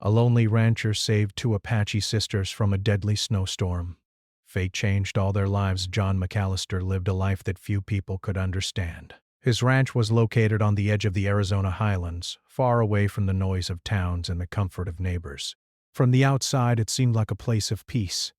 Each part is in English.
A lonely rancher saved two Apache sisters from a deadly snowstorm. Fate changed all their lives. John McAllister lived a life that few people could understand. His ranch was located on the edge of the Arizona highlands, far away from the noise of towns and the comfort of neighbors. From the outside, it seemed like a place of peace,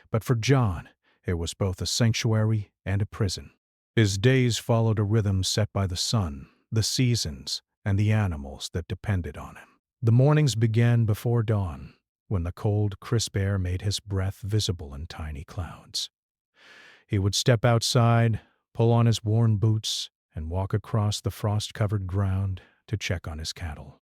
but for John, it was both a sanctuary and a prison. His days followed a rhythm set by the sun, the seasons, and the animals that depended on him. The mornings began before dawn, when the cold, crisp air made his breath visible in tiny clouds. He would step outside, pull on his worn boots, and walk across the frost-covered ground to check on his cattle.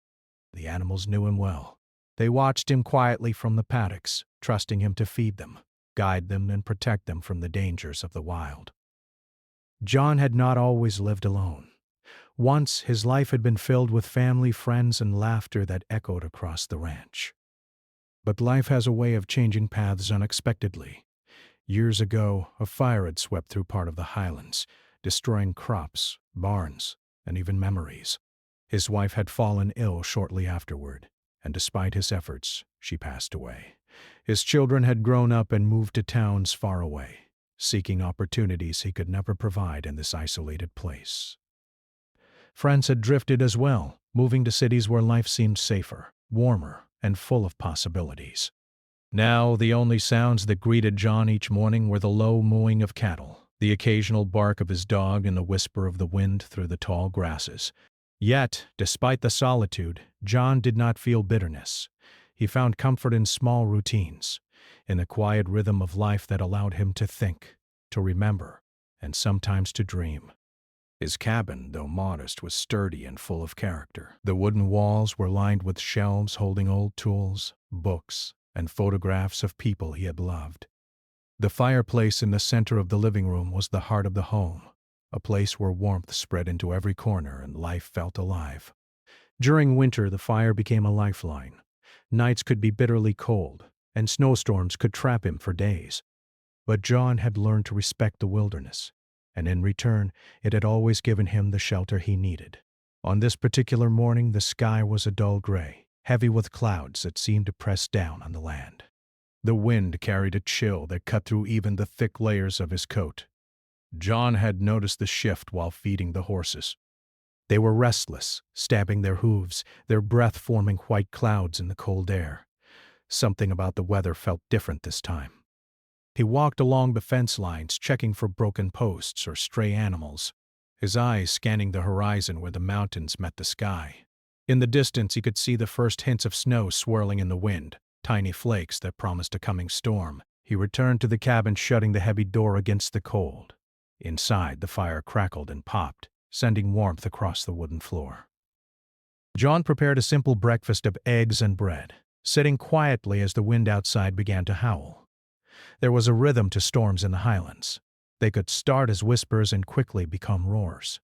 The animals knew him well. They watched him quietly from the paddocks, trusting him to feed them, guide them, and protect them from the dangers of the wild. John had not always lived alone. Once, his life had been filled with family, friends, and laughter that echoed across the ranch. But life has a way of changing paths unexpectedly. Years ago, a fire had swept through part of the highlands, destroying crops, barns, and even memories. His wife had fallen ill shortly afterward, and despite his efforts, she passed away. His children had grown up and moved to towns far away, seeking opportunities he could never provide in this isolated place. Friends had drifted as well, moving to cities where life seemed safer, warmer, and full of possibilities. Now, the only sounds that greeted John each morning were the low mooing of cattle, the occasional bark of his dog, and the whisper of the wind through the tall grasses. Yet, despite the solitude, John did not feel bitterness. He found comfort in small routines, in the quiet rhythm of life that allowed him to think, to remember, and sometimes to dream. His cabin, though modest, was sturdy and full of character. The wooden walls were lined with shelves holding old tools, books, and photographs of people he had loved. The fireplace in the center of the living room was the heart of the home, a place where warmth spread into every corner and life felt alive. During winter, the fire became a lifeline. Nights could be bitterly cold, and snowstorms could trap him for days. But John had learned to respect the wilderness, and in return, it had always given him the shelter he needed. On this particular morning, the sky was a dull gray, heavy with clouds that seemed to press down on the land. The wind carried a chill that cut through even the thick layers of his coat. John had noticed the shift while feeding the horses. They were restless, stabbing their hooves, their breath forming white clouds in the cold air. Something about the weather felt different this time. He walked along the fence lines, checking for broken posts or stray animals, his eyes scanning the horizon where the mountains met the sky. In the distance, he could see the first hints of snow swirling in the wind, tiny flakes that promised a coming storm. He returned to the cabin, shutting the heavy door against the cold. Inside, the fire crackled and popped, sending warmth across the wooden floor. John prepared a simple breakfast of eggs and bread, sitting quietly as the wind outside began to howl. There was a rhythm to storms in the highlands. They could start as whispers and quickly become roars.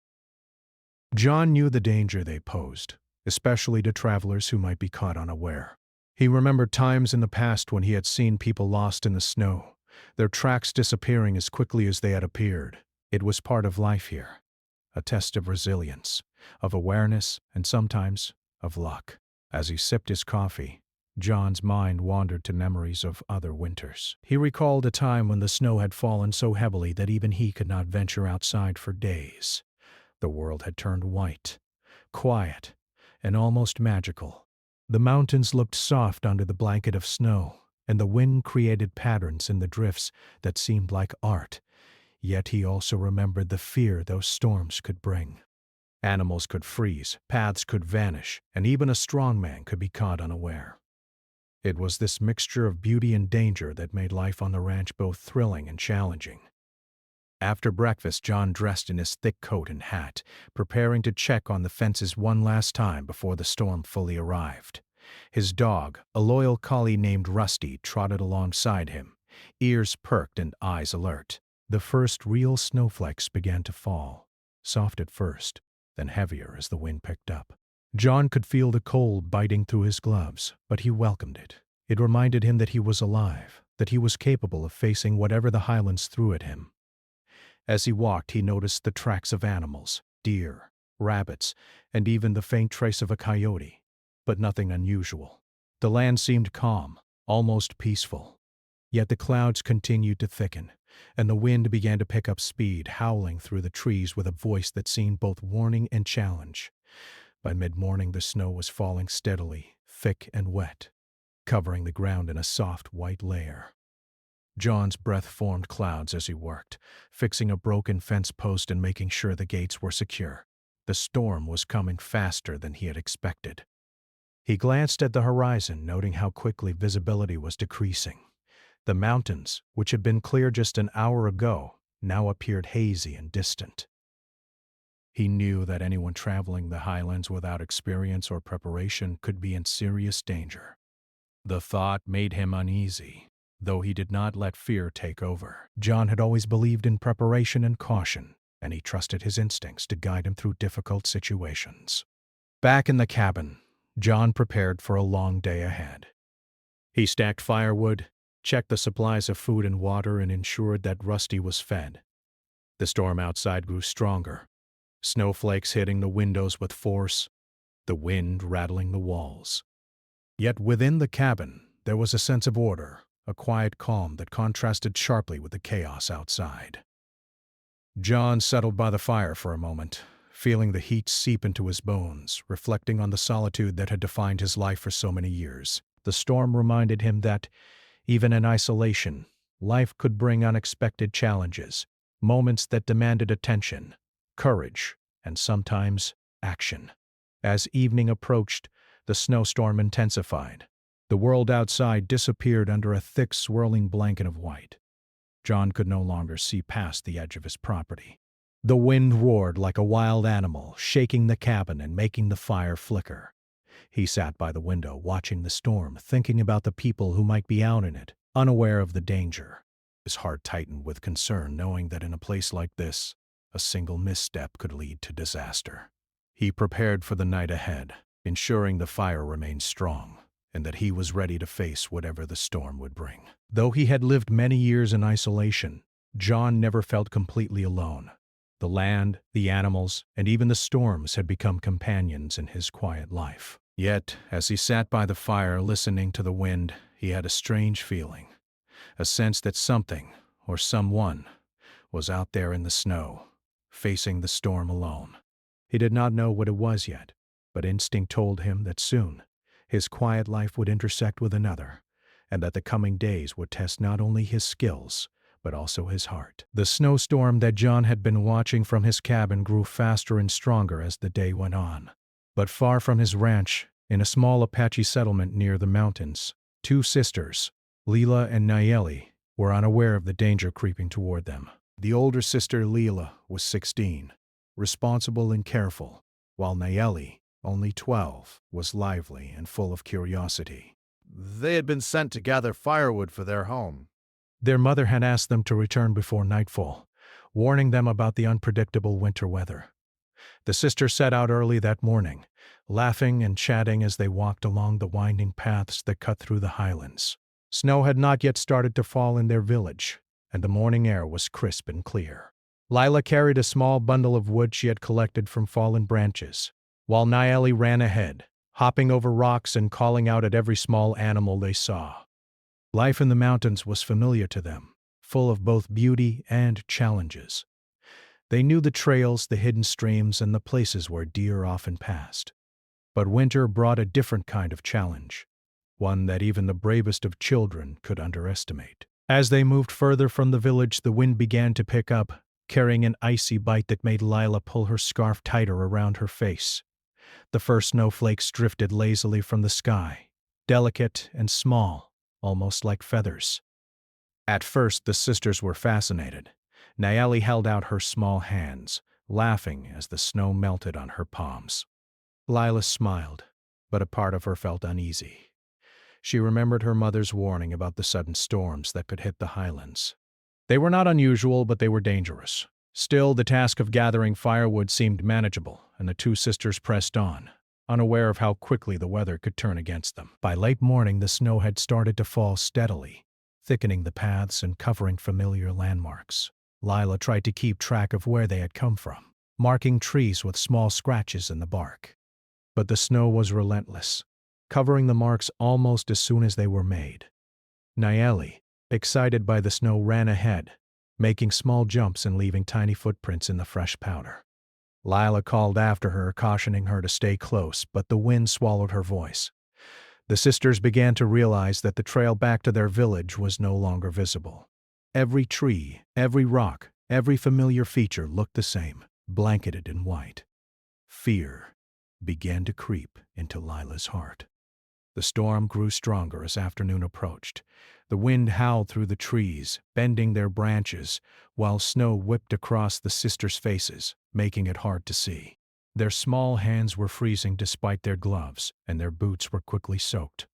John knew the danger they posed, especially to travelers who might be caught unaware. He remembered times in the past when he had seen people lost in the snow, their tracks disappearing as quickly as they had appeared. It was part of life here, a test of resilience, of awareness, and sometimes of luck. As he sipped his coffee, John's mind wandered to memories of other winters. He recalled a time when the snow had fallen so heavily that even he could not venture outside for days. The world had turned white, quiet, and almost magical. The mountains looked soft under the blanket of snow, and the wind created patterns in the drifts that seemed like art. Yet he also remembered the fear those storms could bring. Animals could freeze, paths could vanish, and even a strong man could be caught unaware. It was this mixture of beauty and danger that made life on the ranch both thrilling and challenging. After breakfast, John dressed in his thick coat and hat, preparing to check on the fences one last time before the storm fully arrived. His dog, a loyal collie named Rusty, trotted alongside him, ears perked and eyes alert. The first real snowflakes began to fall, soft at first, then heavier as the wind picked up. John could feel the cold biting through his gloves, but he welcomed it. It reminded him that he was alive, that he was capable of facing whatever the highlands threw at him. As he walked, he noticed the tracks of animals, deer, rabbits, and even the faint trace of a coyote, but nothing unusual. The land seemed calm, almost peaceful. Yet the clouds continued to thicken, and the wind began to pick up speed, howling through the trees with a voice that seemed both warning and challenge. By mid-morning the snow was falling steadily, thick and wet, covering the ground in a soft white layer. John's breath formed clouds as he worked, fixing a broken fence post and making sure the gates were secure. The storm was coming faster than he had expected. He glanced at the horizon, noting how quickly visibility was decreasing. The mountains, which had been clear just an hour ago, now appeared hazy and distant. He knew that anyone traveling the highlands without experience or preparation could be in serious danger. The thought made him uneasy, though he did not let fear take over. John had always believed in preparation and caution, and he trusted his instincts to guide him through difficult situations. Back in the cabin, John prepared for a long day ahead. He stacked firewood, checked the supplies of food and water, and ensured that Rusty was fed. The storm outside grew stronger, snowflakes hitting the windows with force, the wind rattling the walls. Yet within the cabin, there was a sense of order, a quiet calm that contrasted sharply with the chaos outside. John settled by the fire for a moment, feeling the heat seep into his bones, reflecting on the solitude that had defined his life for so many years. The storm reminded him that, even in isolation, life could bring unexpected challenges, moments that demanded attention, courage, and sometimes action. As evening approached, the snowstorm intensified. The world outside disappeared under a thick, swirling blanket of white. John could no longer see past the edge of his property. The wind roared like a wild animal, shaking the cabin and making the fire flicker. He sat by the window, watching the storm, thinking about the people who might be out in it, unaware of the danger. His heart tightened with concern, knowing that in a place like this, a single misstep could lead to disaster. He prepared for the night ahead, ensuring the fire remained strong, and that he was ready to face whatever the storm would bring. Though he had lived many years in isolation, John never felt completely alone. The land, the animals, and even the storms had become companions in his quiet life. Yet, as he sat by the fire listening to the wind, he had a strange feeling, a sense that something, or someone, was out there in the snow, facing the storm alone. He did not know what it was yet, but instinct told him that soon his quiet life would intersect with another, and that the coming days would test not only his skills, but also his heart. The snowstorm that John had been watching from his cabin grew faster and stronger as the day went on. But far from his ranch, in a small Apache settlement near the mountains, two sisters, Leela and Nayeli, were unaware of the danger creeping toward them. The older sister, Leela, was 16, responsible and careful, while Nayeli, only 12, was lively and full of curiosity. They had been sent to gather firewood for their home. Their mother had asked them to return before nightfall, warning them about the unpredictable winter weather. The sisters set out early that morning, laughing and chatting as they walked along the winding paths that cut through the highlands. Snow had not yet started to fall in their village, and the morning air was crisp and clear. Lila carried a small bundle of wood she had collected from fallen branches, while Nayeli ran ahead, hopping over rocks and calling out at every small animal they saw. Life in the mountains was familiar to them, full of both beauty and challenges. They knew the trails, the hidden streams, and the places where deer often passed. But winter brought a different kind of challenge, one that even the bravest of children could underestimate. As they moved further from the village, the wind began to pick up, carrying an icy bite that made Lila pull her scarf tighter around her face. The first snowflakes drifted lazily from the sky, delicate and small, almost like feathers. At first, the sisters were fascinated. Nayeli held out her small hands, laughing as the snow melted on her palms. Lila smiled, but a part of her felt uneasy. She remembered her mother's warning about the sudden storms that could hit the highlands. They were not unusual, but they were dangerous. Still, the task of gathering firewood seemed manageable, and the two sisters pressed on, unaware of how quickly the weather could turn against them. By late morning, the snow had started to fall steadily, thickening the paths and covering familiar landmarks. Lila tried to keep track of where they had come from, marking trees with small scratches in the bark. But the snow was relentless. covering the marks almost as soon as they were made. Nayeli, excited by the snow, ran ahead, making small jumps and leaving tiny footprints in the fresh powder. Lila called after her, cautioning her to stay close, but the wind swallowed her voice. The sisters began to realize that the trail back to their village was no longer visible. Every tree, every rock, every familiar feature looked the same, blanketed in white. Fear began to creep into Lila's heart. The storm grew stronger as afternoon approached. The wind howled through the trees, bending their branches, while snow whipped across the sisters' faces, making it hard to see. Their small hands were freezing despite their gloves, and their boots were quickly soaked.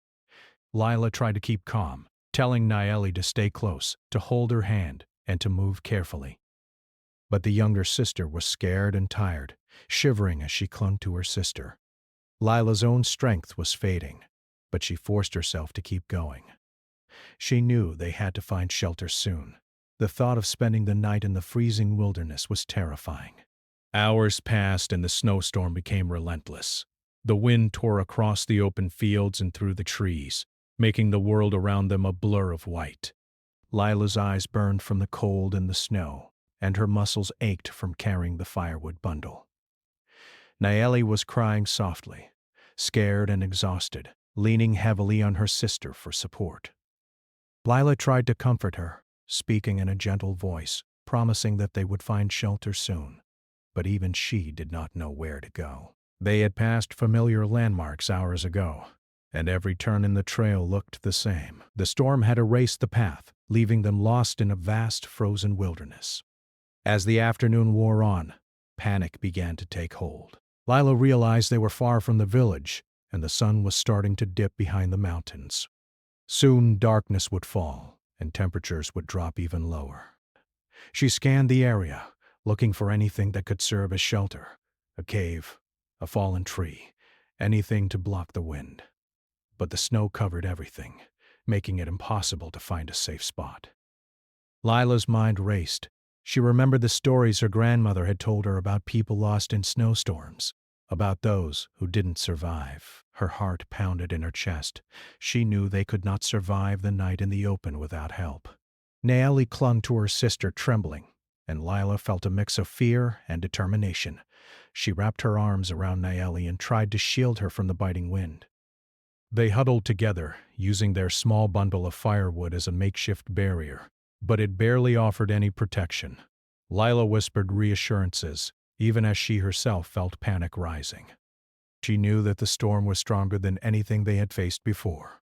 Lila tried to keep calm, telling Nayeli to stay close, to hold her hand, and to move carefully. But the younger sister was scared and tired, shivering as she clung to her sister. Lila's own strength was fading, but she forced herself to keep going. She knew they had to find shelter soon. The thought of spending the night in the freezing wilderness was terrifying. Hours passed and the snowstorm became relentless. The wind tore across the open fields and through the trees, making the world around them a blur of white. Lila's eyes burned from the cold and the snow, and her muscles ached from carrying the firewood bundle. Nayeli was crying softly, scared and exhausted, leaning heavily on her sister for support. Lila tried to comfort her, speaking in a gentle voice, promising that they would find shelter soon. But even she did not know where to go. They had passed familiar landmarks hours ago, and every turn in the trail looked the same. The storm had erased the path, leaving them lost in a vast frozen wilderness. As the afternoon wore on, panic began to take hold. Lila realized they were far from the village, and the sun was starting to dip behind the mountains. Soon darkness would fall, and temperatures would drop even lower. She scanned the area, looking for anything that could serve as shelter, a cave, a fallen tree, anything to block the wind. But the snow covered everything, making it impossible to find a safe spot. Lila's mind raced. She remembered the stories her grandmother had told her about people lost in snowstorms, about those who didn't survive. Her heart pounded in her chest. She knew they could not survive the night in the open without help. Nayeli clung to her sister, trembling, and Lila felt a mix of fear and determination. She wrapped her arms around Nayeli and tried to shield her from the biting wind. They huddled together, using their small bundle of firewood as a makeshift barrier, but it barely offered any protection. Lila whispered reassurances, even as she herself felt panic rising. She knew that the storm was stronger than anything they had faced before.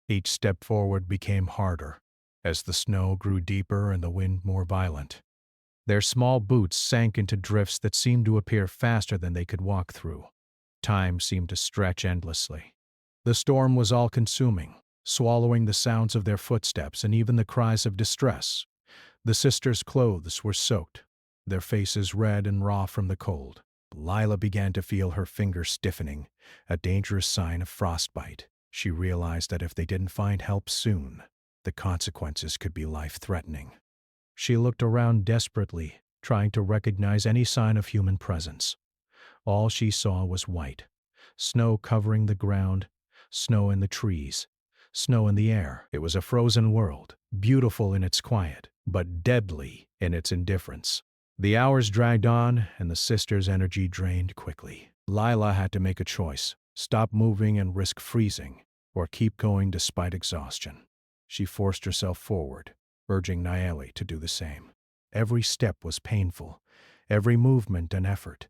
Each step forward became harder, as the snow grew deeper and the wind more violent. Their small boots sank into drifts that seemed to appear faster than they could walk through. Time seemed to stretch endlessly. The storm was all-consuming, swallowing the sounds of their footsteps and even the cries of distress. The sisters' clothes were soaked, their faces red and raw from the cold. Lila began to feel her fingers stiffening, a dangerous sign of frostbite. She realized that if they didn't find help soon, the consequences could be life-threatening. She looked around desperately, trying to recognize any sign of human presence. All she saw was white, snow covering the ground, snow in the trees, snow in the air. It was a frozen world, beautiful in its quiet, but deadly in its indifference. The hours dragged on, and the sisters' energy drained quickly. Lila had to make a choice: stop moving and risk freezing, or keep going despite exhaustion. She forced herself forward, urging Nayeli to do the same. Every step was painful, every movement an effort,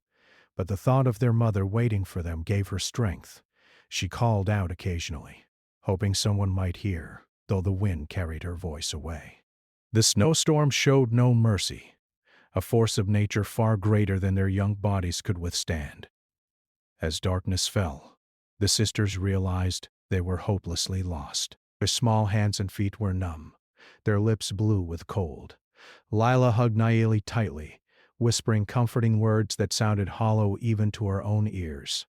but the thought of their mother waiting for them gave her strength. She called out occasionally, hoping someone might hear, though the wind carried her voice away. The snowstorm showed no mercy, a force of nature far greater than their young bodies could withstand. As darkness fell, the sisters realized they were hopelessly lost. Their small hands and feet were numb, their lips blue with cold. Lila hugged Nayeli tightly, whispering comforting words that sounded hollow even to her own ears.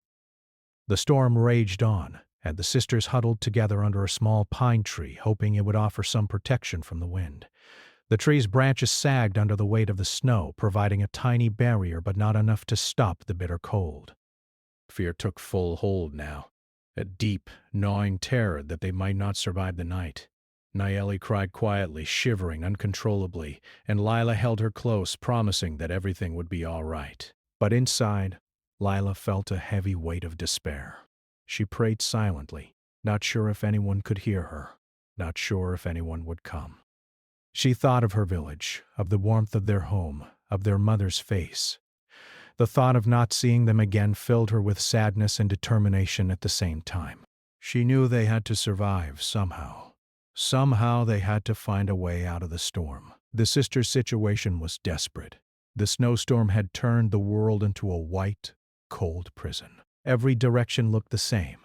The storm raged on, and the sisters huddled together under a small pine tree, hoping it would offer some protection from the wind. The tree's branches sagged under the weight of the snow, providing a tiny barrier but not enough to stop the bitter cold. Fear took full hold now. a deep, gnawing terror that they might not survive the night. Nayeli cried quietly, shivering uncontrollably, and Lila held her close, promising that everything would be all right. But inside, Lila felt a heavy weight of despair. She prayed silently, not sure if anyone could hear her, not sure if anyone would come. She thought of her village, of the warmth of their home, of their mother's face. The thought of not seeing them again filled her with sadness and determination at the same time. She knew they had to survive somehow. Somehow they had to find a way out of the storm. The sisters' situation was desperate. The snowstorm had turned the world into a white, cold prison. Every direction looked the same,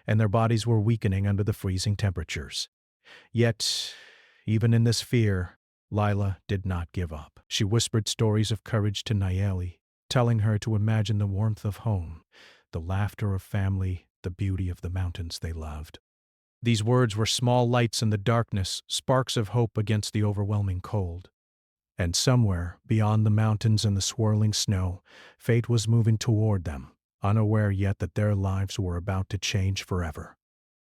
and their bodies were weakening under the freezing temperatures. Yet, even in this fear, Lila did not give up. She whispered stories of courage to Nayeli, telling her to imagine the warmth of home, the laughter of family, the beauty of the mountains they loved. These words were small lights in the darkness, sparks of hope against the overwhelming cold. And somewhere, beyond the mountains and the swirling snow, fate was moving toward them, unaware yet that their lives were about to change forever.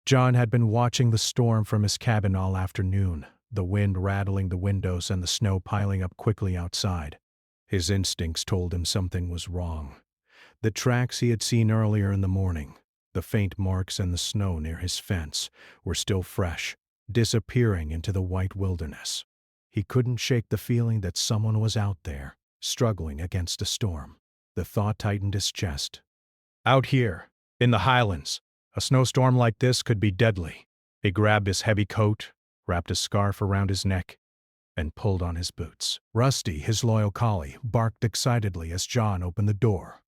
John had been watching the storm from his cabin all afternoon, the wind rattling the windows and the snow piling up quickly outside. His instincts told him something was wrong. The tracks he had seen earlier in the morning, the faint marks in the snow near his fence, were still fresh, disappearing into the white wilderness. He couldn't shake the feeling that someone was out there, struggling against a storm. The thought tightened his chest. Out here, in the highlands, a snowstorm like this could be deadly. He grabbed his heavy coat, wrapped a scarf around his neck, and pulled on his boots. Rusty, his loyal collie, barked excitedly as John opened the door.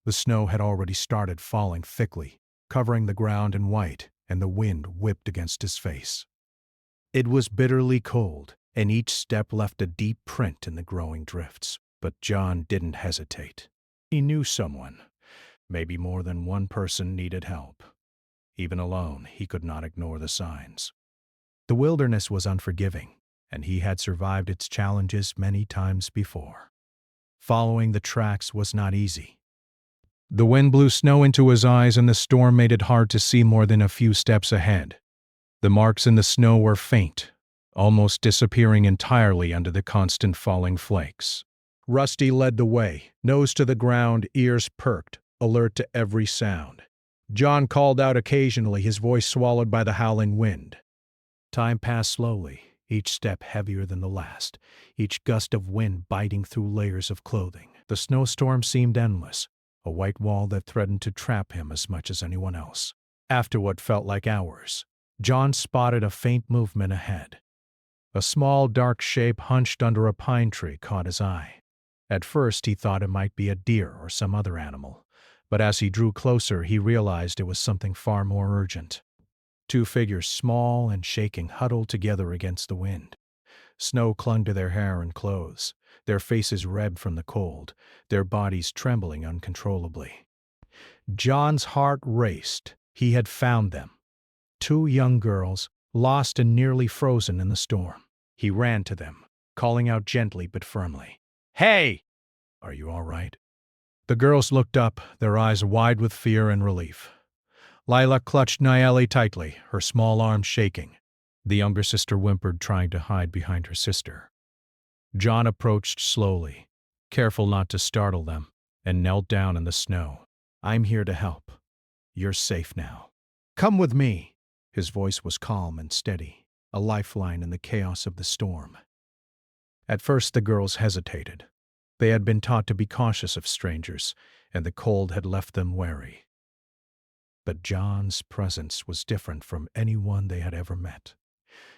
The snow had already started falling thickly, covering the ground in white, and the wind whipped against his face. It was bitterly cold, and each step left a deep print in the growing drifts. But John didn't hesitate. He knew someone. Maybe more than one person needed help. Even alone, he could not ignore the signs. The wilderness was unforgiving, and he had survived its challenges many times before. Following the tracks was not easy. The wind blew snow into his eyes, and the storm made it hard to see more than a few steps ahead. The marks in the snow were faint, almost disappearing entirely under the constant falling flakes. Rusty led the way, nose to the ground, ears perked, alert to every sound. John called out occasionally, his voice swallowed by the howling wind. Time passed slowly, each step heavier than the last, each gust of wind biting through layers of clothing. The snowstorm seemed endless, a white wall that threatened to trap him as much as anyone else. After what felt like hours, John spotted a faint movement ahead. A small, dark shape hunched under a pine tree caught his eye. At first he thought it might be a deer or some other animal, but as he drew closer he realized it was something far more urgent. Two figures, small and shaking, huddled together against the wind. Snow clung to their hair and clothes, their faces red from the cold, their bodies trembling uncontrollably. John's heart raced. He had found them. Two young girls, lost and nearly frozen in the storm. He ran to them, calling out gently but firmly, "Hey! Are you all right?" The girls looked up, their eyes wide with fear and relief. Lila clutched Nayeli tightly, her small arms shaking. The younger sister whimpered, trying to hide behind her sister. John approached slowly, careful not to startle them, and knelt down in the snow. "I'm here to help. You're safe now. Come with me." His voice was calm and steady, a lifeline in the chaos of the storm. At first the girls hesitated. They had been taught to be cautious of strangers, and the cold had left them wary. But John's presence was different from anyone they had ever met.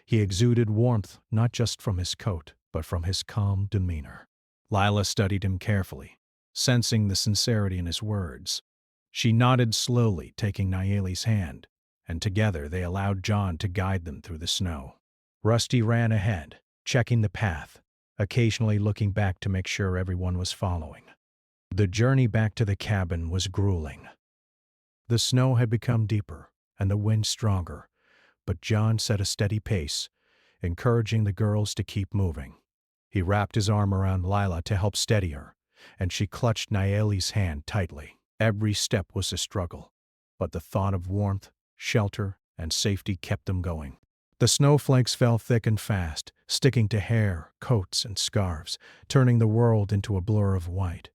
He exuded warmth not just from his coat, but from his calm demeanor. Lila studied him carefully, sensing the sincerity in his words. She nodded slowly, taking Nayeli's hand, and together they allowed John to guide them through the snow. Rusty ran ahead, checking the path, occasionally looking back to make sure everyone was following. The journey back to the cabin was grueling. The snow had become deeper and the wind stronger, but John set a steady pace, encouraging the girls to keep moving. He wrapped his arm around Lila to help steady her, and she clutched Nayeli's hand tightly. Every step was a struggle. but the thought of warmth, shelter, and safety kept them going. The snowflakes fell thick and fast, sticking to hair, coats, and scarves, turning the world into a blur of white.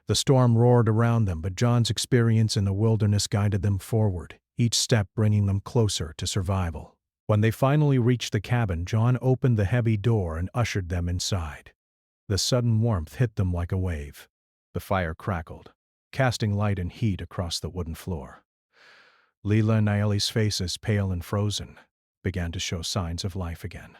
The storm roared around them, but John's experience in the wilderness guided them forward, each step bringing them closer to survival. When they finally reached the cabin, John opened the heavy door and ushered them inside. The sudden warmth hit them like a wave. The fire crackled, casting light and heat across the wooden floor. Leela and Naeli's faces, pale and frozen, began to show signs of life again.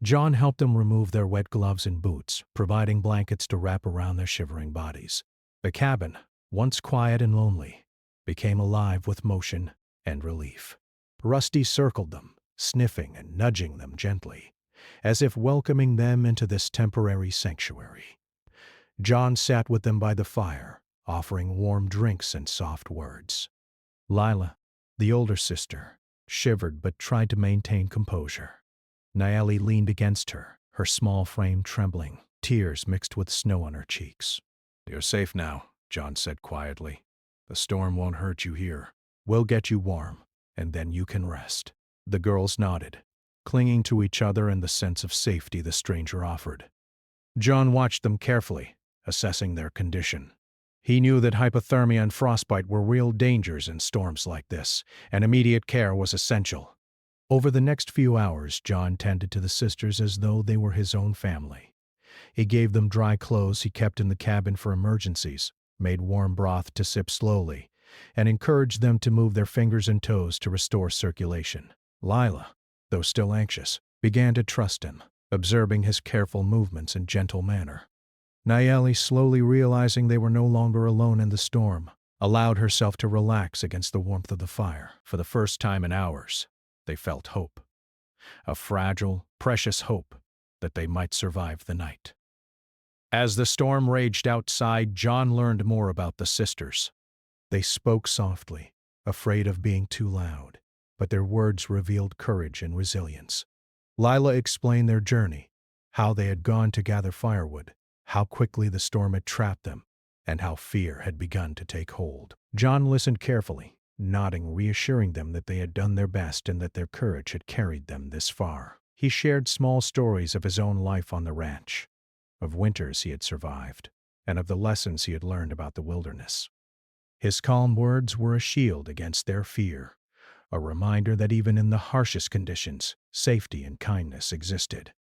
John helped them remove their wet gloves and boots, providing blankets to wrap around their shivering bodies. The cabin, once quiet and lonely, became alive with motion and relief. Rusty circled them, sniffing and nudging them gently, as if welcoming them into this temporary sanctuary. John sat with them by the fire, offering warm drinks and soft words. Lila, the older sister, shivered but tried to maintain composure. Naeli leaned against her, her small frame trembling, tears mixed with snow on her cheeks. "You're safe now," John said quietly. "The storm won't hurt you here. We'll get you warm, and then you can rest." The girls nodded, clinging to each other in the sense of safety the stranger offered. John watched them carefully, assessing their condition. He knew that hypothermia and frostbite were real dangers in storms like this, and immediate care was essential. Over the next few hours, John tended to the sisters as though they were his own family. He gave them dry clothes he kept in the cabin for emergencies, made warm broth to sip slowly, and encouraged them to move their fingers and toes to restore circulation. Lila, though still anxious, began to trust him, observing his careful movements and gentle manner. Naeli, slowly realizing they were no longer alone in the storm, allowed herself to relax against the warmth of the fire. For the first time in hours, they felt hope. A fragile, precious hope that they might survive the night. As the storm raged outside, John learned more about the sisters. They spoke softly, afraid of being too loud, but their words revealed courage and resilience. Lila explained their journey, how they had gone to gather firewood, how quickly the storm had trapped them, and how fear had begun to take hold. John listened carefully, nodding, reassuring them that they had done their best and that their courage had carried them this far. He shared small stories of his own life on the ranch, of winters he had survived, and of the lessons he had learned about the wilderness. His calm words were a shield against their fear, a reminder that even in the harshest conditions, safety and kindness existed.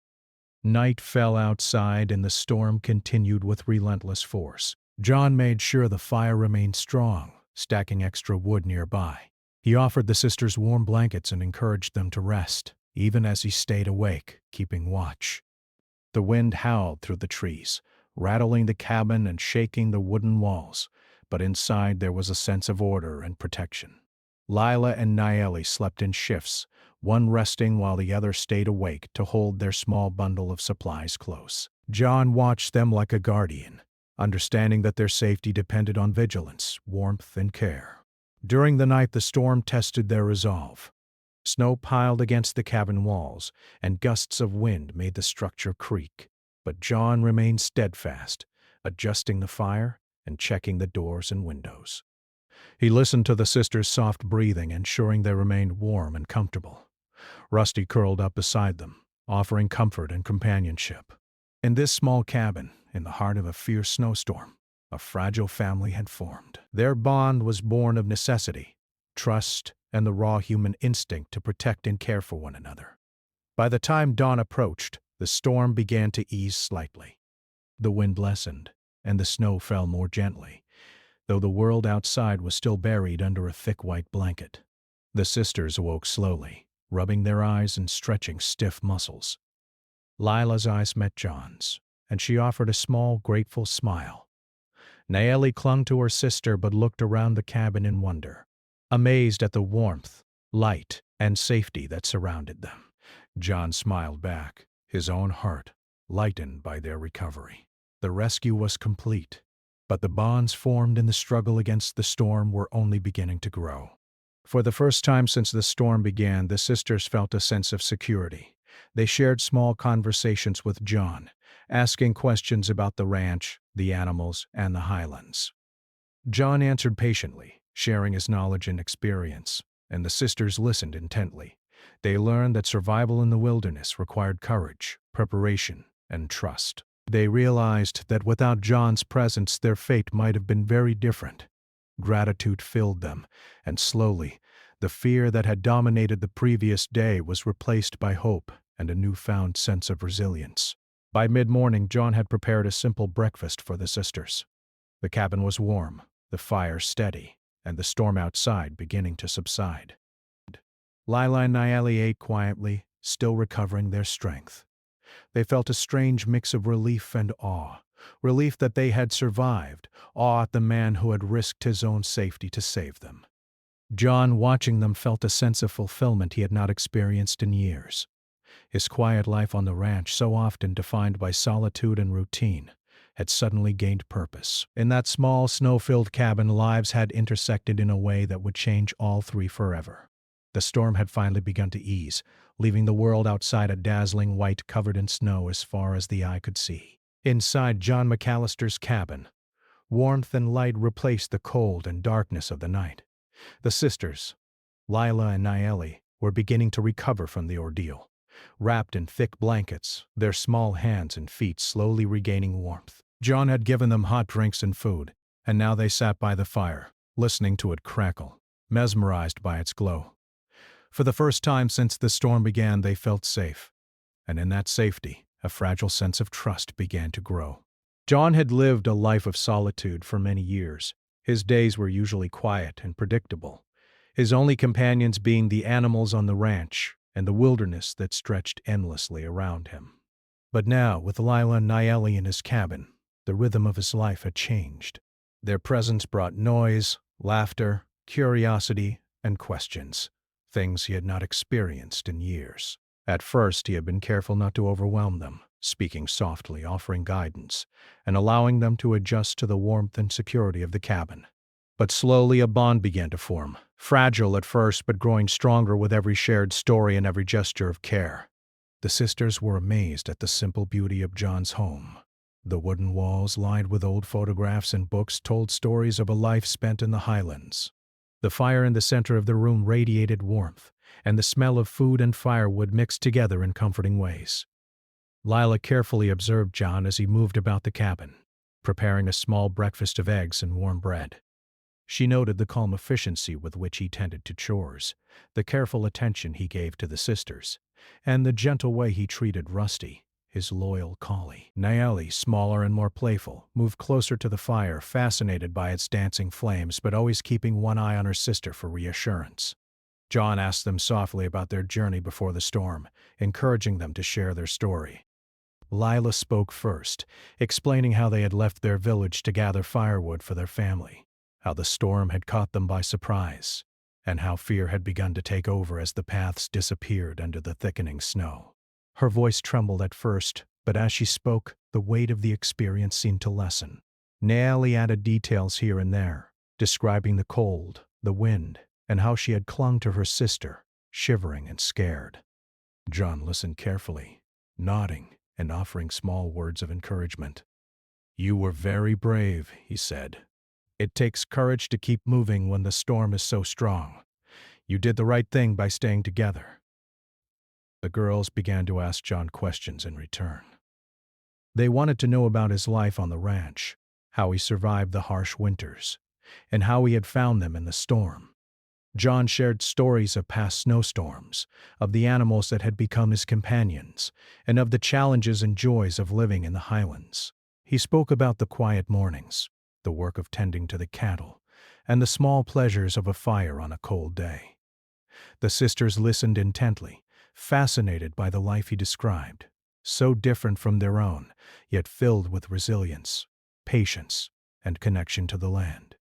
Night fell outside and the storm continued with relentless force. John made sure the fire remained strong, stacking extra wood nearby. He offered the sisters warm blankets and encouraged them to rest, even as he stayed awake, keeping watch. The wind howled through the trees, rattling the cabin and shaking the wooden walls, but inside there was a sense of order and protection. Lila and Naeli slept in shifts, one resting while the other stayed awake to hold their small bundle of supplies close. John watched them like a guardian, understanding that their safety depended on vigilance, warmth, and care. During the night, the storm tested their resolve. Snow piled against the cabin walls, and gusts of wind made the structure creak. But John remained steadfast, adjusting the fire and checking the doors and windows. He listened to the sisters' soft breathing, ensuring they remained warm and comfortable. Rusty curled up beside them, offering comfort and companionship. In this small cabin, in the heart of a fierce snowstorm, a fragile family had formed. Their bond was born of necessity, trust, and the raw human instinct to protect and care for one another. By the time dawn approached, the storm began to ease slightly. The wind lessened, and the snow fell more gently, though the world outside was still buried under a thick white blanket. The sisters awoke slowly, rubbing their eyes and stretching stiff muscles. Lila's eyes met John's, and she offered a small, grateful smile. Naeli clung to her sister but looked around the cabin in wonder, amazed at the warmth, light, and safety that surrounded them. John smiled back, his own heart lightened by their recovery. The rescue was complete, but the bonds formed in the struggle against the storm were only beginning to grow. For the first time since the storm began, the sisters felt a sense of security. They shared small conversations with John, asking questions about the ranch, the animals, and the highlands. John answered patiently, sharing his knowledge and experience, and the sisters listened intently. They learned that survival in the wilderness required courage, preparation, and trust. They realized that without John's presence, their fate might have been very different. Gratitude filled them, and slowly, the fear that had dominated the previous day was replaced by hope and a newfound sense of resilience. By mid-morning, John had prepared a simple breakfast for the sisters. The cabin was warm, the fire steady, and the storm outside beginning to subside. Lila and Naeli ate quietly, still recovering their strength. They felt a strange mix of relief and awe. Relief that they had survived, awe at the man who had risked his own safety to save them. John, watching them, felt a sense of fulfillment he had not experienced in years. His quiet life on the ranch, so often defined by solitude and routine, had suddenly gained purpose. In that small, snow-filled cabin, lives had intersected in a way that would change all three forever. The storm had finally begun to ease, leaving the world outside a dazzling white covered in snow as far as the eye could see. Inside John McAllister's cabin, warmth and light replaced the cold and darkness of the night. The sisters, Lila and Naeli, were beginning to recover from the ordeal. Wrapped in thick blankets, their small hands and feet slowly regaining warmth. John had given them hot drinks and food, and now they sat by the fire, listening to it crackle, mesmerized by its glow. For the first time since the storm began, they felt safe, and in that safety, a fragile sense of trust began to grow. John had lived a life of solitude for many years. His days were usually quiet and predictable, his only companions being the animals on the ranch and the wilderness that stretched endlessly around him. But now, with Lila and Naeli in his cabin, the rhythm of his life had changed. Their presence brought noise, laughter, curiosity, and questions, things he had not experienced in years. At first, he had been careful not to overwhelm them, speaking softly, offering guidance, and allowing them to adjust to the warmth and security of the cabin. But slowly a bond began to form, fragile at first but growing stronger with every shared story and every gesture of care. The sisters were amazed at the simple beauty of John's home. The wooden walls, lined with old photographs and books, told stories of a life spent in the highlands. The fire in the center of the room radiated warmth, and the smell of food and firewood mixed together in comforting ways. Lila carefully observed John as he moved about the cabin, preparing a small breakfast of eggs and warm bread. She noted the calm efficiency with which he tended to chores, the careful attention he gave to the sisters, and the gentle way he treated Rusty, his loyal collie. Naeli, smaller and more playful, moved closer to the fire, fascinated by its dancing flames but always keeping one eye on her sister for reassurance. John asked them softly about their journey before the storm, encouraging them to share their story. Lila spoke first, explaining how they had left their village to gather firewood for their family, how the storm had caught them by surprise, and how fear had begun to take over as the paths disappeared under the thickening snow. Her voice trembled at first, but as she spoke, the weight of the experience seemed to lessen. Naeli added details here and there, describing the cold, the wind, and how she had clung to her sister, shivering and scared. John listened carefully, nodding and offering small words of encouragement. "You were very brave," he said. "It takes courage to keep moving when the storm is so strong. You did the right thing by staying together." The girls began to ask John questions in return. They wanted to know about his life on the ranch, how he survived the harsh winters, and how he had found them in the storm. John shared stories of past snowstorms, of the animals that had become his companions, and of the challenges and joys of living in the highlands. He spoke about the quiet mornings, the work of tending to the cattle, and the small pleasures of a fire on a cold day. The sisters listened intently, fascinated by the life he described, so different from their own, yet filled with resilience, patience, and connection to the land.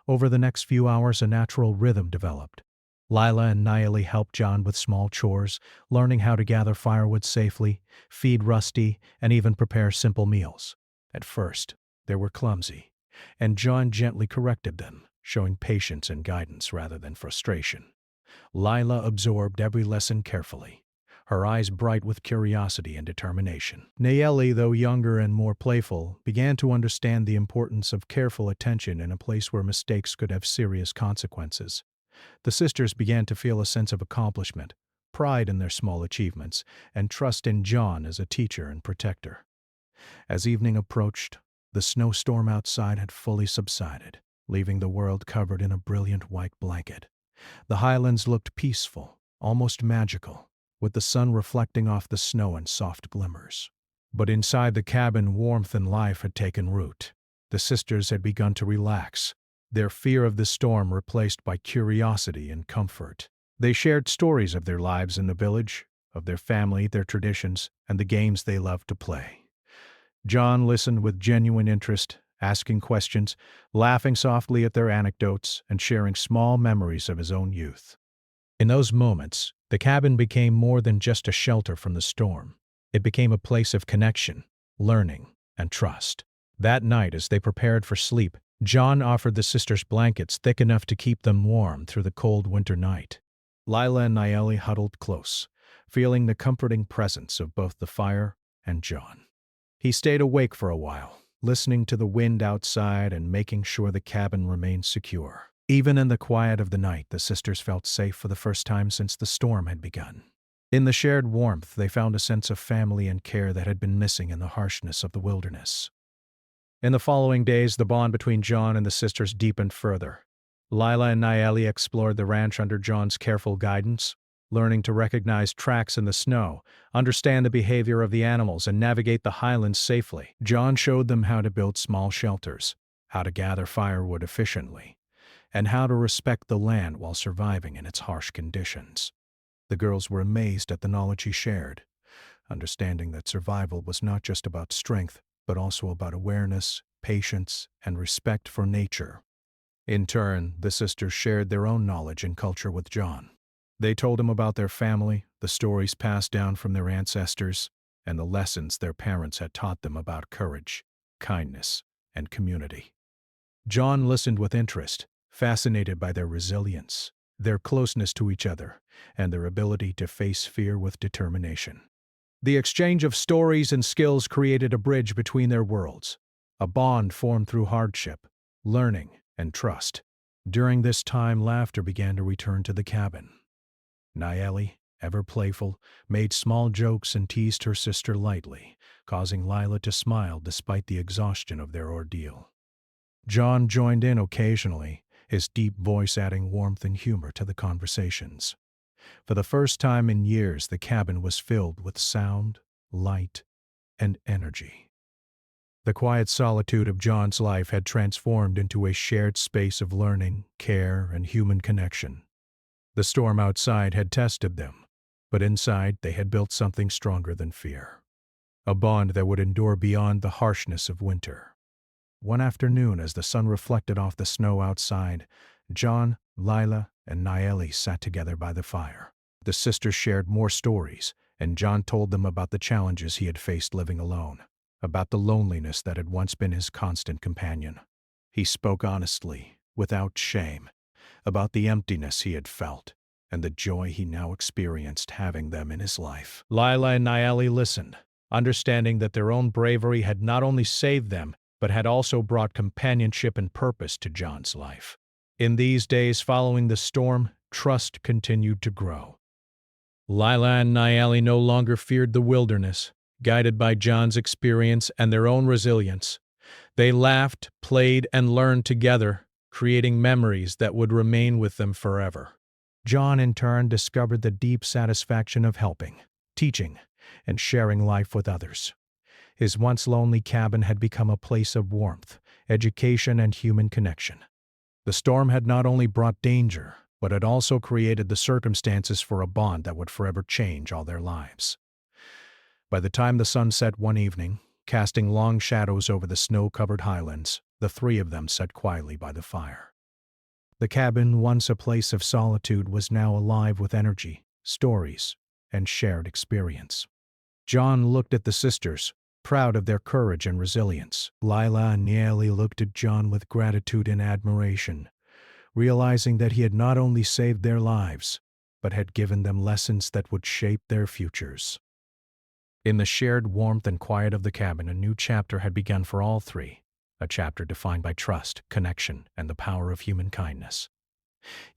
Over the next few hours, a natural rhythm developed. Lila and Naeli helped John with small chores, learning how to gather firewood safely, feed Rusty, and even prepare simple meals. At first, they were clumsy, and John gently corrected them, showing patience and guidance rather than frustration. Lila absorbed every lesson carefully, her eyes bright with curiosity and determination. Nayeli, though younger and more playful, began to understand the importance of careful attention in a place where mistakes could have serious consequences. The sisters began to feel a sense of accomplishment, pride in their small achievements, and trust in John as a teacher and protector. As evening approached, the snowstorm outside had fully subsided, leaving the world covered in a brilliant white blanket. The highlands looked peaceful, almost magical, with the sun reflecting off the snow in soft glimmers. But inside the cabin, warmth and life had taken root. The sisters had begun to relax, their fear of the storm replaced by curiosity and comfort. They shared stories of their lives in the village, of their family, their traditions, and the games they loved to play. John listened with genuine interest, asking questions, laughing softly at their anecdotes, and sharing small memories of his own youth. In those moments, the cabin became more than just a shelter from the storm. It became a place of connection, learning, and trust. That night, as they prepared for sleep, John offered the sisters blankets thick enough to keep them warm through the cold winter night. Lila and Nayeli huddled close, feeling the comforting presence of both the fire and John. He stayed awake for a while, listening to the wind outside and making sure the cabin remained secure. Even in the quiet of the night, the sisters felt safe for the first time since the storm had begun. In the shared warmth, they found a sense of family and care that had been missing in the harshness of the wilderness. In the following days, the bond between John and the sisters deepened further. Lila and Nayeli explored the ranch under John's careful guidance, learning to recognize tracks in the snow, understand the behavior of the animals, and navigate the highlands safely. John showed them how to build small shelters, how to gather firewood efficiently, and how to respect the land while surviving in its harsh conditions. The girls were amazed at the knowledge he shared, understanding that survival was not just about strength, but also about awareness, patience, and respect for nature. In turn, the sisters shared their own knowledge and culture with John. They told him about their family, the stories passed down from their ancestors, and the lessons their parents had taught them about courage, kindness, and community. John listened with interest, fascinated by their resilience, their closeness to each other, and their ability to face fear with determination. The exchange of stories and skills created a bridge between their worlds, a bond formed through hardship, learning, and trust. During this time, laughter began to return to the cabin. Nayeli, ever playful, made small jokes and teased her sister lightly, causing Lila to smile despite the exhaustion of their ordeal. John joined in occasionally, his deep voice adding warmth and humor to the conversations. For the first time in years, the cabin was filled with sound, light, and energy. The quiet solitude of John's life had transformed into a shared space of learning, care, and human connection. The storm outside had tested them, but inside they had built something stronger than fear. A bond that would endure beyond the harshness of winter. One afternoon, as the sun reflected off the snow outside, John, Lila, and Nayeli sat together by the fire. The sisters shared more stories, and John told them about the challenges he had faced living alone, about the loneliness that had once been his constant companion. He spoke honestly, without shame, about the emptiness he had felt, and the joy he now experienced having them in his life. Lila and Nayeli listened, understanding that their own bravery had not only saved them, but had also brought companionship and purpose to John's life. In these days following the storm, trust continued to grow. Lila and Nayeli no longer feared the wilderness, guided by John's experience and their own resilience. They laughed, played, and learned together, creating memories that would remain with them forever. John, in turn, discovered the deep satisfaction of helping, teaching, and sharing life with others. His once lonely cabin had become a place of warmth, education, and human connection. The storm had not only brought danger, but had also created the circumstances for a bond that would forever change all their lives. By the time the sun set one evening, casting long shadows over the snow-covered highlands, the three of them sat quietly by the fire. The cabin, once a place of solitude, was now alive with energy, stories, and shared experience. John looked at the sisters, proud of their courage and resilience. Lila and Nayeli looked at John with gratitude and admiration, realizing that he had not only saved their lives, but had given them lessons that would shape their futures. In the shared warmth and quiet of the cabin, a new chapter had begun for all three, a chapter defined by trust, connection, and the power of human kindness.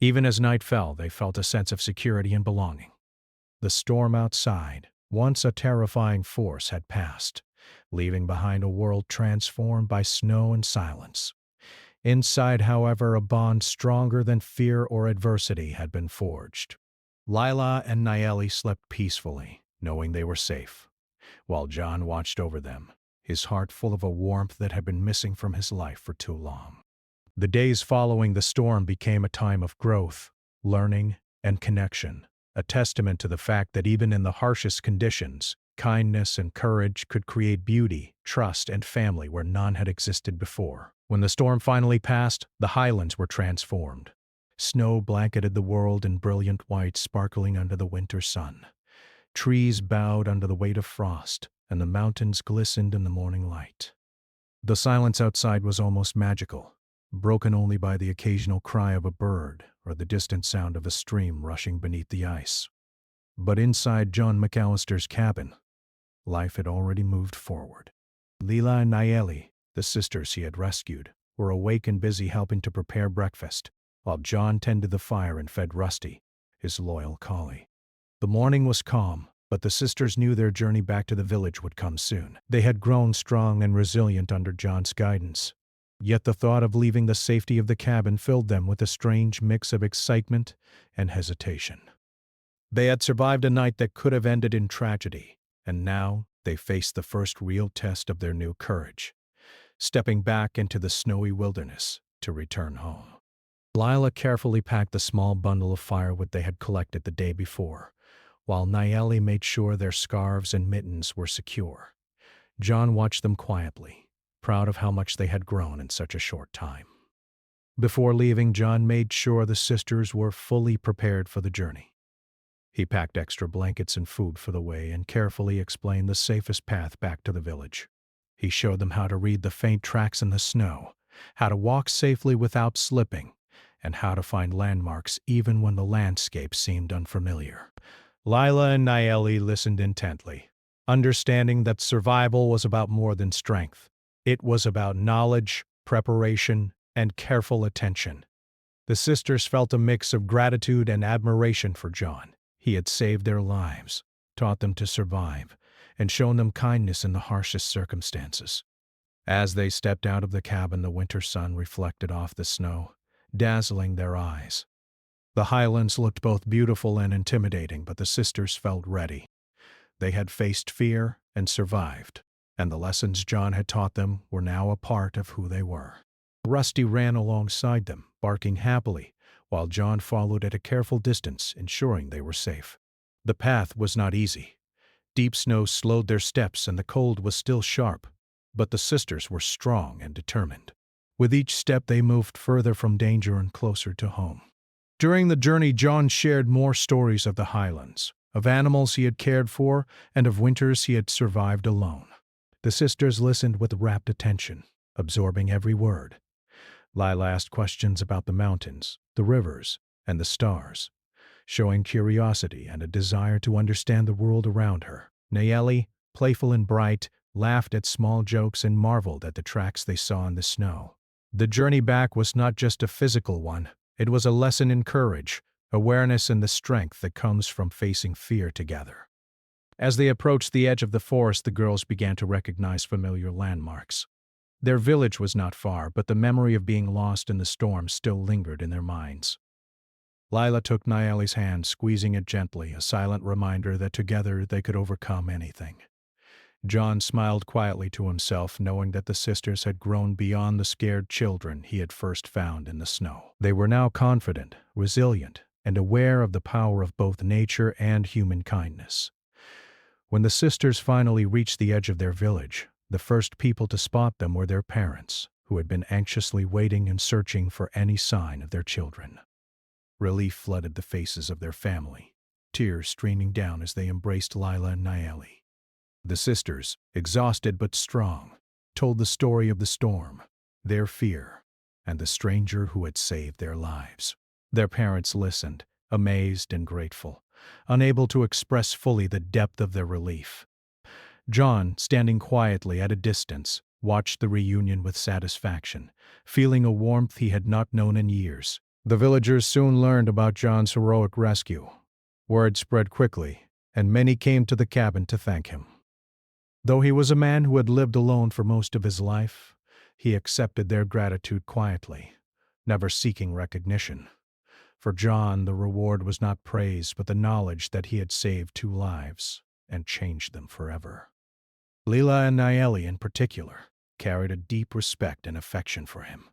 Even as night fell, they felt a sense of security and belonging. The storm outside, once a terrifying force, had passed, leaving behind a world transformed by snow and silence. Inside, however, a bond stronger than fear or adversity had been forged. Lila and Nayeli slept peacefully, knowing they were safe, while John watched over them, his heart full of a warmth that had been missing from his life for too long. The days following the storm became a time of growth, learning, and connection, a testament to the fact that even in the harshest conditions, kindness and courage could create beauty, trust, and family where none had existed before. When the storm finally passed, the highlands were transformed. Snow blanketed the world in brilliant white, sparkling under the winter sun. Trees bowed under the weight of frost, and the mountains glistened in the morning light. The silence outside was almost magical, broken only by the occasional cry of a bird or the distant sound of a stream rushing beneath the ice. But inside John McAllister's cabin, life had already moved forward. Lila and Nayeli, the sisters he had rescued, were awake and busy helping to prepare breakfast, while John tended the fire and fed Rusty, his loyal collie. The morning was calm, but the sisters knew their journey back to the village would come soon. They had grown strong and resilient under John's guidance. Yet the thought of leaving the safety of the cabin filled them with a strange mix of excitement and hesitation. They had survived a night that could have ended in tragedy, and now they faced the first real test of their new courage, stepping back into the snowy wilderness to return home. Lila carefully packed the small bundle of firewood they had collected the day before, while Nayeli made sure their scarves and mittens were secure. John watched them quietly, proud of how much they had grown in such a short time. Before leaving, John made sure the sisters were fully prepared for the journey. He packed extra blankets and food for the way and carefully explained the safest path back to the village. He showed them how to read the faint tracks in the snow, how to walk safely without slipping, and how to find landmarks even when the landscape seemed unfamiliar. Lila and Nayeli listened intently, understanding that survival was about more than strength. It was about knowledge, preparation, and careful attention. The sisters felt a mix of gratitude and admiration for John. He had saved their lives, taught them to survive, and shown them kindness in the harshest circumstances. As they stepped out of the cabin, the winter sun reflected off the snow, dazzling their eyes. The highlands looked both beautiful and intimidating, but the sisters felt ready. They had faced fear and survived, and the lessons John had taught them were now a part of who they were. Rusty ran alongside them, barking happily, while John followed at a careful distance, ensuring they were safe. The path was not easy. Deep snow slowed their steps and the cold was still sharp, but the sisters were strong and determined. With each step they moved further from danger and closer to home. During the journey, John shared more stories of the highlands, of animals he had cared for, and of winters he had survived alone. The sisters listened with rapt attention, absorbing every word. Lila asked questions about the mountains, the rivers, and the stars, showing curiosity and a desire to understand the world around her. Nayeli, playful and bright, laughed at small jokes and marveled at the tracks they saw in the snow. The journey back was not just a physical one. It was a lesson in courage, awareness, and the strength that comes from facing fear together. As they approached the edge of the forest, the girls began to recognize familiar landmarks. Their village was not far, but the memory of being lost in the storm still lingered in their minds. Lila took Nayeli's hand, squeezing it gently, a silent reminder that together they could overcome anything. John smiled quietly to himself, knowing that the sisters had grown beyond the scared children he had first found in the snow. They were now confident, resilient, and aware of the power of both nature and human kindness. When the sisters finally reached the edge of their village, the first people to spot them were their parents, who had been anxiously waiting and searching for any sign of their children. Relief flooded the faces of their family, tears streaming down as they embraced Lila and Nayeli. The sisters, exhausted but strong, told the story of the storm, their fear, and the stranger who had saved their lives. Their parents listened, amazed and grateful, unable to express fully the depth of their relief. John, standing quietly at a distance, watched the reunion with satisfaction, feeling a warmth he had not known in years. The villagers soon learned about John's heroic rescue. Word spread quickly, and many came to the cabin to thank him. Though he was a man who had lived alone for most of his life, he accepted their gratitude quietly, never seeking recognition. For John, the reward was not praise, but the knowledge that he had saved 2 lives and changed them forever. Leela and Nayeli, in particular, carried a deep respect and affection for him.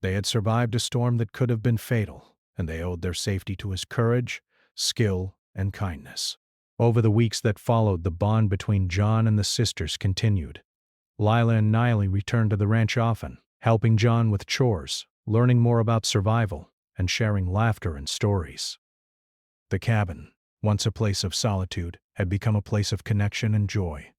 They had survived a storm that could have been fatal, and they owed their safety to his courage, skill, and kindness. Over the weeks that followed, the bond between John and the sisters continued. Lila and Nayeli returned to the ranch often, helping John with chores, learning more about survival, and sharing laughter and stories. The cabin, once a place of solitude, had become a place of connection and joy.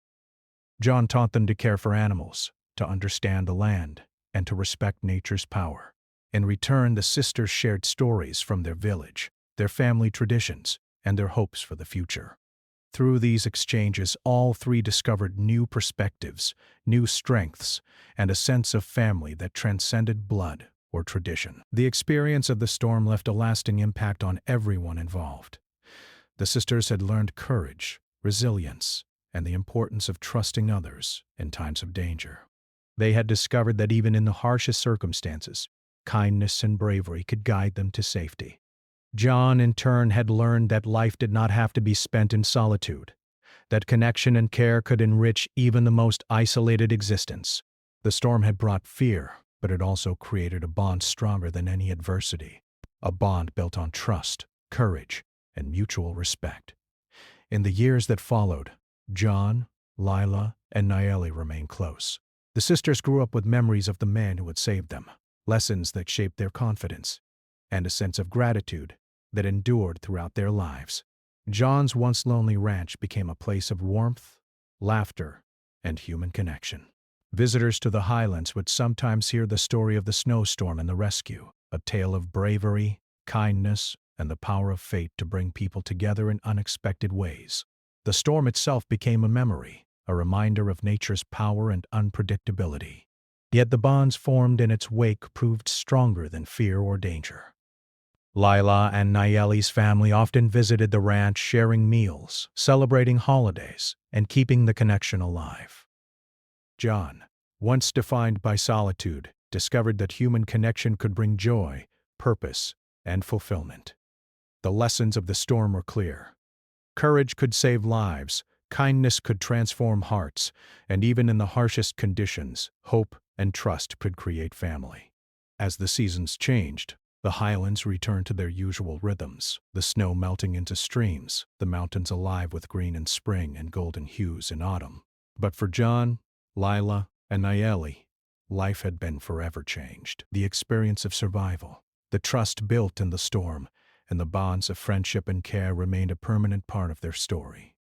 John taught them to care for animals, to understand the land, and to respect nature's power. In return, the sisters shared stories from their village, their family traditions, and their hopes for the future. Through these exchanges, all 3 discovered new perspectives, new strengths, and a sense of family that transcended blood or tradition. The experience of the storm left a lasting impact on everyone involved. The sisters had learned courage, resilience, and the importance of trusting others in times of danger. They had discovered that even in the harshest circumstances, kindness and bravery could guide them to safety. John, in turn, had learned that life did not have to be spent in solitude, that connection and care could enrich even the most isolated existence. The storm had brought fear, but it also created a bond stronger than any adversity, a bond built on trust, courage, and mutual respect. In the years that followed, John, Lila, and Nayeli remained close. The sisters grew up with memories of the man who had saved them, lessons that shaped their confidence, and a sense of gratitude that endured throughout their lives. John's once lonely ranch became a place of warmth, laughter, and human connection. Visitors to the highlands would sometimes hear the story of the snowstorm and the rescue, a tale of bravery, kindness, and the power of fate to bring people together in unexpected ways. The storm itself became a memory, a reminder of nature's power and unpredictability. Yet the bonds formed in its wake proved stronger than fear or danger. Lila and Nayeli's family often visited the ranch, sharing meals, celebrating holidays, and keeping the connection alive. John, once defined by solitude, discovered that human connection could bring joy, purpose, and fulfillment. The lessons of the storm were clear. Courage could save lives, kindness could transform hearts, and even in the harshest conditions, hope and trust could create family. As the seasons changed, the highlands returned to their usual rhythms, the snow melting into streams, the mountains alive with green in spring and golden hues in autumn. But for John, Lila, and Nayeli, life had been forever changed. The experience of survival, the trust built in the storm, and the bonds of friendship and care remained a permanent part of their story.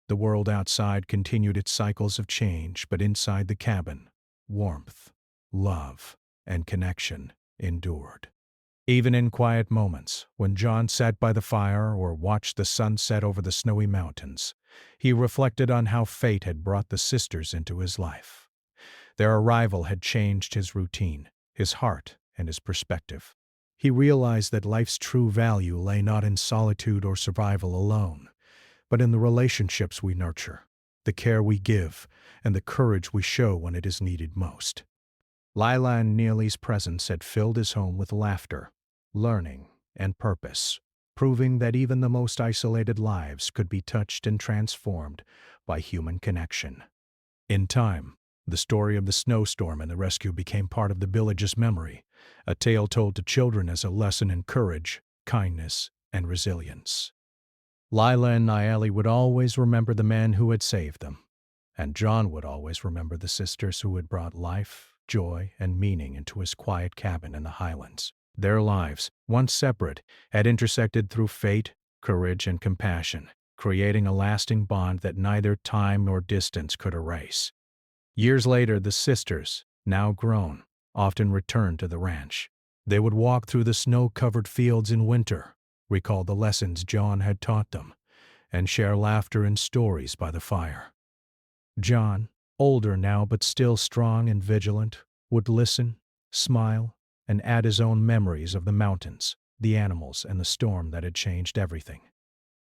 The world outside continued its cycles of change, but inside the cabin, warmth, love, and connection endured. Even in quiet moments, when John sat by the fire or watched the sun set over the snowy mountains, he reflected on how fate had brought the sisters into his life. Their arrival had changed his routine, his heart, and his perspective. He realized that life's true value lay not in solitude or survival alone, but in the relationships we nurture, the care we give, and the courage we show when it is needed most. Lila and Neely's presence had filled his home with laughter, learning, and purpose, proving that even the most isolated lives could be touched and transformed by human connection. In time, the story of the snowstorm and the rescue became part of the village's memory, a tale told to children as a lesson in courage, kindness, and resilience. Lila and Nayeli would always remember the man who had saved them, and John would always remember the sisters who had brought life, joy, and meaning into his quiet cabin in the highlands. Their lives, once separate, had intersected through fate, courage, and compassion, creating a lasting bond that neither time nor distance could erase. Years later, the sisters, now grown, often returned to the ranch. They would walk through the snow-covered fields in winter, recall the lessons John had taught them, and share laughter and stories by the fire. John, older now but still strong and vigilant, would listen, smile, and add his own memories of the mountains, the animals, and the storm that had changed everything.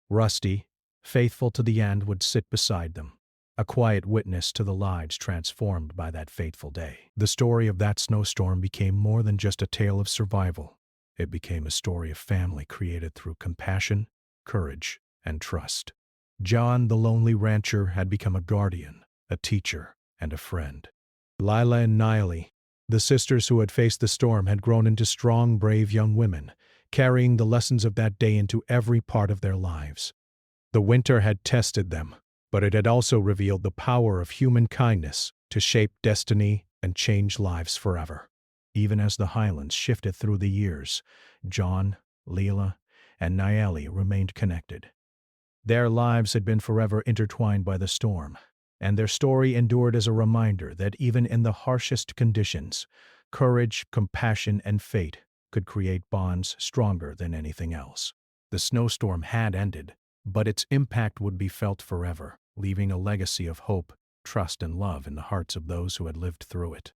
Rusty, faithful to the end, would sit beside them, a quiet witness to the lives transformed by that fateful day. The story of that snowstorm became more than just a tale of survival. It became a story of family created through compassion, courage, and trust. John, the lonely rancher, had become a guardian, a teacher, and a friend. Lila and Niley, the sisters who had faced the storm, had grown into strong, brave young women, carrying the lessons of that day into every part of their lives. The winter had tested them, but it had also revealed the power of human kindness to shape destiny and change lives forever. Even as the Highlands shifted through the years, John, Leela, and Nayeli remained connected. Their lives had been forever intertwined by the storm, and their story endured as a reminder that even in the harshest conditions, courage, compassion, and fate could create bonds stronger than anything else. The snowstorm had ended, but its impact would be felt forever, leaving a legacy of hope, trust, and love in the hearts of those who had lived through it.